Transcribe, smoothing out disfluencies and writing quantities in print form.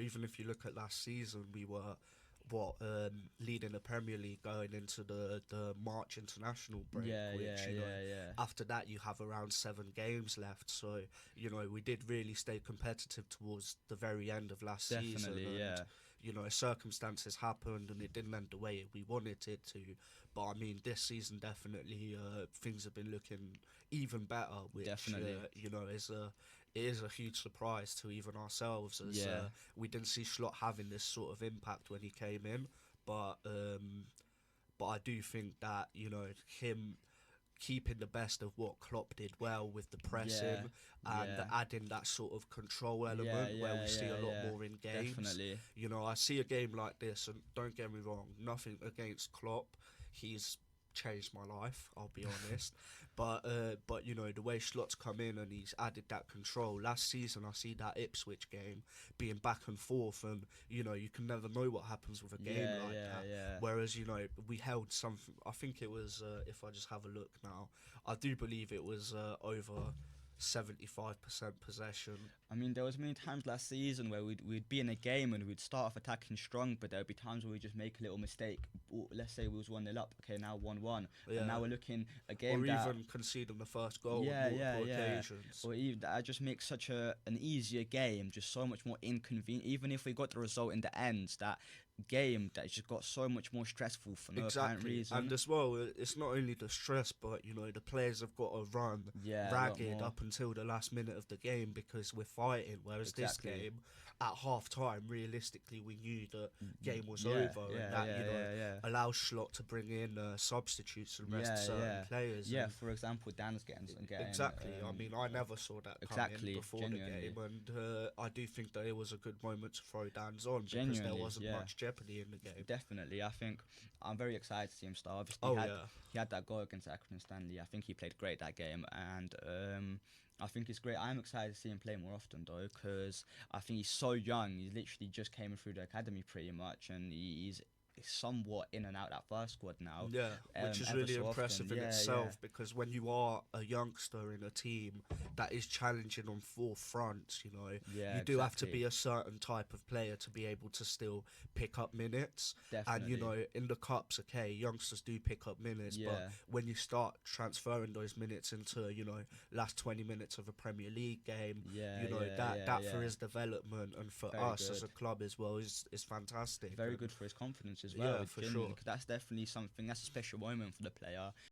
even if you look at last season, we were leading the Premier League going into the March international break, Yeah, which yeah, yeah, yeah. after that you have around 7 games left. So we did really stay competitive towards the very end of last season, Definitely, and yeah. circumstances happened and it didn't end the way we wanted it to. But I mean, this season definitely things have been looking even better, which Definitely. it is a huge surprise to even ourselves, as Yeah. we didn't see Slot having this sort of impact when he came in. But I do think that him keeping the best of what Klopp did well with the Yeah. pressing and Yeah. adding that sort of control Yeah, element where yeah, we see a yeah, lot yeah. more in games. Definitely. I see a game like this, and don't get me wrong, nothing against Klopp. He's changed my life, I'll be honest. But the way Slot's come in and he's added that control. Last season I see that Ipswich game being back and forth, and you can never know what happens with a game Yeah, like yeah, that. yeah. Whereas we held something. I think it was if I just have a look now, I do believe it was over 75% possession. I mean, there was many times last season where we'd be in a game and we'd start off attacking strong, but there would be times where we just make a little mistake. Let's say we was 1-0 up, okay, now 1-1, Yeah. and now we're looking a game Or that, even conceding the first goal yeah, on yeah, multiple yeah, occasions. or even that just makes such an easier game, just so much more inconvenient. Even if we got the result in the end, that game that just got so much more stressful for no apparent Exactly, reason. and as well, it's not only the stress, but the players have got to run Yeah, a lot ragged more. up until the last minute of the game because we're fighting. Whereas Exactly. this game, at half time, realistically, we knew the game was Yeah, over, yeah, and that yeah, yeah, yeah. allows Slot to bring in substitutes and rest Yeah, certain yeah. players. Yeah, and for example, Dan's getting exactly. I mean, I never saw that exactly, coming before genuinely. the game, and I do think that it was a good moment to throw Dan's on because there Genuinely, wasn't yeah. much jeopardy in the game. Definitely, I think I'm very excited to see him start. Obviously, Oh, he had that goal against Accrington Stanley. I think he played great that game, and I think it's great. I'm excited to see him play more often though, because I think he's so young. He literally just came through the academy pretty much, and he's somewhat in and out that first squad now. Yeah, which is ever really so impressive often. in Yeah, itself yeah. because when you are a youngster in a team that is challenging on four fronts, Yeah, you do have to exactly. be a certain type of player to be able to still pick up minutes. Definitely. And, in the Cups, okay, youngsters do pick up minutes, Yeah. but when you start transferring those minutes into, last 20 minutes of a Premier League game, Yeah, that for yeah. his development and for Very us as a good. club as well is fantastic. Very And good for his confidence as well. Yeah, for sure. Because that's definitely something. That's a special moment for the player.